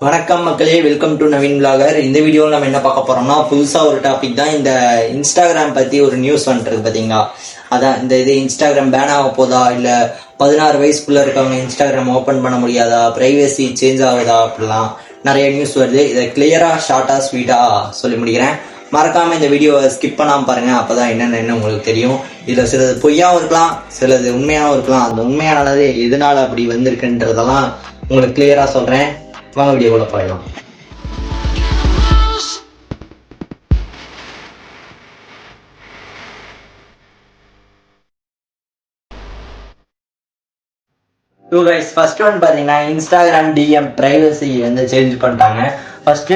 வணக்கம் மக்களே, welcome to Naveen vlogger. இந்த வீடியோவில் நம்ம என்ன பார்க்க போறோம்னா, புதுசா ஒரு டாபிக் தான். இந்த இன்ஸ்டாகிராம் பத்தி ஒரு நியூஸ் வந்துருக்கு பாத்தீங்களா? அதான் இந்த இன்ஸ்டாகிராம் பேன் ஆக போதா, இல்ல 16 வயசுக்குள்ள இருக்கவங்க இன்ஸ்டாகிராம் ஓபன் பண்ண முடியாதா, பிரைவசி சேஞ்ச் ஆகுதா, அப்படிலாம் நிறைய நியூஸ் வருது. இதை கிளியரா ஷார்ட்டா ஸ்வீட்டா சொல்லி முடிக்கிறேன். மறக்காம இந்த வீடியோவை ஸ்கிப் பண்ணாம பாருங்க, அப்பதான் என்னென்ன உங்களுக்கு தெரியும். இதுல சிலது பொய்யாவும் இருக்கலாம், சிலது உண்மையாவும் இருக்கலாம். அந்த உண்மையானது எதனால அப்படி வந்திருக்குன்றதெல்லாம் உங்களுக்கு கிளியரா சொல்றேன். வாங்க வீடியோக்குள்ள போயிடலாம். ஃபர்ஸ்ட் ஒன் பாத்தீங்கன்னா, இன்ஸ்டாகிராம் டிஎம் பிரைவசி வந்து சேஞ்ச் பண்ணிட்டாங்க. First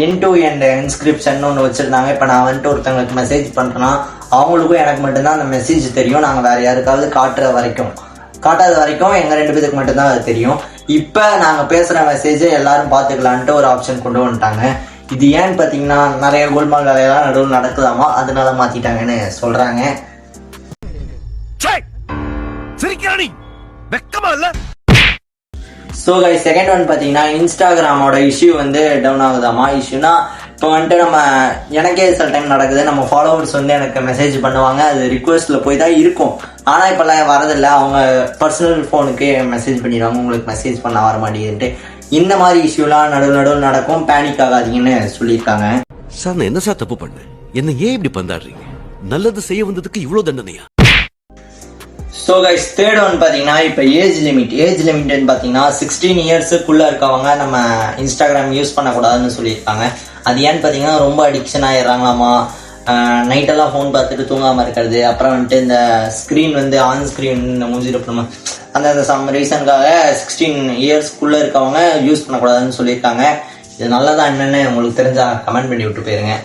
end to end encryption ஒன்று வச்சிருந்தாங்க. இப்போ நான் வந்துட்டு ஒருத்தவங்களுக்கு மெசேஜ் பண்றேன்னா அவங்களுக்கும் எனக்கு மட்டும்தான் அந்த மெசேஜ் தெரியும். நாங்கள் வேற யாருக்காவது காட்டாத வரைக்கும் எங்க 2 பேருக்கு மட்டும்தான் அது தெரியும். இப்ப நாங்க பேசுற மெசேஜ் எல்லாரும் பாத்துக்கலான்ட்டு ஒரு ஆப்ஷன் கொண்டு வந்துட்டாங்க. இது ஏன்னு பாத்தீங்கன்னா, நிறைய கோல்மால் வேலையெல்லாம் நடுவில் நடக்குதாமா, அதனால மாத்திட்டாங்கன்னு சொல்றாங்க. ஸோ கைஸ், செகண்ட் ஒன் பாத்தீங்கன்னா, இன்ஸ்டாகிராமோட இஷ்யூ வந்து டவுன் ஆகுதாமா. இஷ்யூனா இப்போ வந்துட்டு எனக்கே சில டைம் நடக்குது. நம்ம ஃபாலோவர்ஸ் வந்து எனக்கு மெசேஜ் பண்ணுவாங்க, அது ரிக்வெஸ்ட்ல போய் தான் இருக்கும். ஆனா இப்பெல்லாம் வரதில்லை. அவங்க பர்சனல் போனுக்கு மெசேஜ் பண்ணிடுவாங்க, உங்களுக்கு மெசேஜ் பண்ண வர மாட்டேங்குதுன்ட்டு. இந்த மாதிரி இஷ்யூலாம் நடுவில் நடக்கும். பேனிக் ஆகாதீங்கன்னு சொல்லியிருக்காங்க. சார், நான் என்ன சார் தப்பு பண்ணேன்? என்ன ஏன் இப்படி பந்தாடுறீங்க? நல்லது செய்ய வந்ததுக்கு இவ்வளவு தண்டனையா? ஸோ கைஸ், தேர்ட் ஒன் பார்த்தீங்கன்னா, இப்போ ஏஜ் லிமிட்னு பார்த்தீங்கன்னா 16 இயர்ஸுக்குள்ளே இருக்கவங்க நம்ம இன்ஸ்டாகிராம் யூஸ் பண்ணக்கூடாதுன்னு சொல்லியிருக்காங்க. அது ஏன்னு பார்த்தீங்கன்னா, ரொம்ப அடிக்ஷன் ஆயிடுறாங்களாமா. நைட்டெல்லாம் ஃபோன் பார்த்துட்டு தூங்காமல் இருக்கிறது, அப்புறம் வந்துட்டு இந்த ஸ்க்ரீன் வந்து ஆன் ஸ்க்ரீன் மூஞ்சிருப்போம், அந்த சம் ரீசனுக்காக 16 இயர்ஸ்க்குள்ளே இருக்கவங்க யூஸ் பண்ணக்கூடாதுன்னு சொல்லியிருக்காங்க. இது நல்லதா என்னன்னு உங்களுக்கு தெரிஞ்சா கமெண்ட் பண்ணி விட்டு போயிருங்க.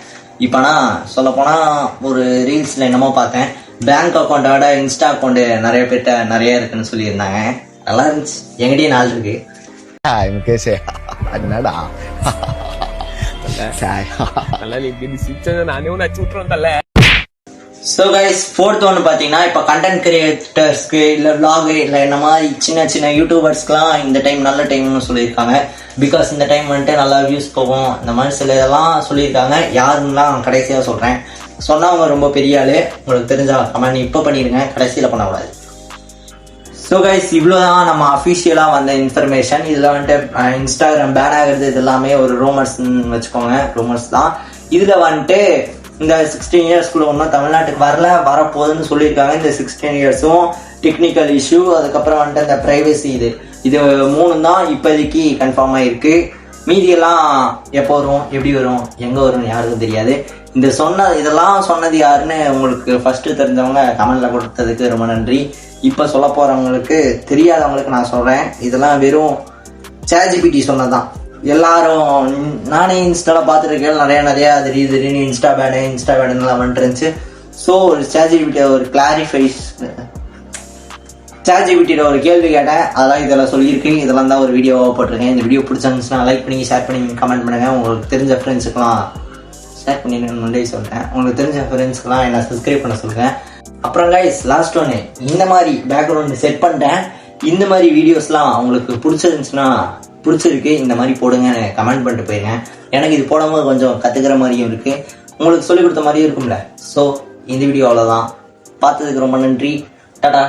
இப்போ நான் சொல்லப்போனால் ஒரு ரீல்ஸில் என்னமோ பார்த்தேன், பேங்க் அக்கௌண்ட்டை விட இன்ஸ்டா அக்கௌண்ட் நிறைய பேர்ட்ட நிறைய இருக்குன்னு சொல்லியிருந்தாங்க. நல்லா இருந்துச்சு. எங்கிட்டயும் 4 இருக்கு. ஸோ கைஸ், ஃபோர்த் ஒன்று பார்த்தீங்கன்னா, இப்போ கண்டென்ட் கிரியேட்டர்ஸ்க்கு இல்லை விளாக் இல்லை இந்த மாதிரி சின்ன யூடியூபர்ஸ்க்குலாம் இந்த டைம் நல்ல டைம்னு சொல்லியிருக்காங்க. பிகாஸ் இந்த டைம் வந்துட்டு நல்லா வியூஸ் போகும், இந்த மாதிரி சில இதெல்லாம் சொல்லியிருக்காங்க. யாருன்னுலாம் கடைசியாக சொல்கிறேன். சொன்னா அவங்க ரொம்ப பெரிய ஆளு. உங்களுக்கு தெரிஞ்சா கமெண்ட் இப்போ பண்ணிடுங்க, கடைசியில் பண்ணக்கூடாது. ஸோ கைஸ், இவ்வளோதான் நம்ம அஃபிஷியலாக வந்த இன்ஃபர்மேஷன். இதில் வந்துட்டு இன்ஸ்டாகிராம் பேன் ஆகிறது இது எல்லாமே ஒரு ரூமர்ஸ்ன்னு வச்சுக்கோங்க, ரூமர்ஸ் தான். இதில் வந்துட்டு இந்த 16 இயர்ஸ்க்குள்ள ஒன்றும் தமிழ்நாட்டுக்கு வரப்போகுதுன்னு சொல்லியிருக்காங்க. இந்த 16 இயர்ஸும் டெக்னிக்கல் இஷ்யூ, அதுக்கப்புறம் வந்துட்டு இந்த பிரைவசி இது 3 தான் இப்போதைக்கு கன்ஃபார்ம் ஆகிருக்கு. மீதியெல்லாம் எப்போ வரும், எப்படி வரும், எங்கே வரும் யாருக்கும் தெரியாது. இதெல்லாம் சொன்னது யாருன்னு உங்களுக்கு ஃபர்ஸ்ட் தெரிஞ்சவங்க கமெண்ட்ல கொடுத்ததுக்கு ரொம்ப நன்றி. இப்ப சொல்ல போறவங்களுக்கு, தெரியாதவங்களுக்கு நான் சொல்றேன், இதெல்லாம் வெறும் ChatGPT சொன்னதான். எல்லாரும் நானே இன்ஸ்டால பார்த்துருக்கேன், நிறைய திடீர்னு இன்ஸ்டா பேடுன்னு வந்துருந்துச்சு. ஸோ ChatGPT ஒரு ChatGPT ஒரு கேள்வி கேட்டேன், அதெல்லாம் இதெல்லாம் சொல்லியிருக்கு. இதெல்லாம் தான் ஒரு வீடியோவாக போட்டிருக்கேன். இந்த வீடியோ பிடிச்சிருந்துச்சுன்னா லைக் பண்ணி ஷேர் பண்ணி கமெண்ட் பண்ணுங்க. உங்களுக்கு தெரிஞ்ச ஃப்ரெண்ட்ஸுக்கெல்லாம் ஷேர் பண்ணிடுங்கன்னு முன்னாடி சொல்றேன். உங்களுக்கு தெரிஞ்ச ஃப்ரெண்ட்ஸ்க்கெல்லாம் என்ன சப்ஸ்கிரைப் பண்ண சொல்லுங்க. அப்புறம் கைஸ், லாஸ்ட் ஒன்று, இந்த மாதிரி பேக்ரவுண்ட் செட் பண்ணிட்டேன். இந்த மாதிரி வீடியோஸ்லாம் உங்களுக்கு பிடிச்சிருக்கு, இந்த மாதிரி போடுங்க, கமெண்ட் பண்ணிட்டு போயிருங்க. எனக்கு இது போடும்போது கொஞ்சம் கற்றுக்கிற மாதிரியும் இருக்கு, உங்களுக்கு சொல்லிக் கொடுத்த மாதிரியும் இருக்கும்ல. ஸோ இந்த வீடியோ அவ்வளோதான். பார்த்ததுக்கு ரொம்ப நன்றி. டாடா.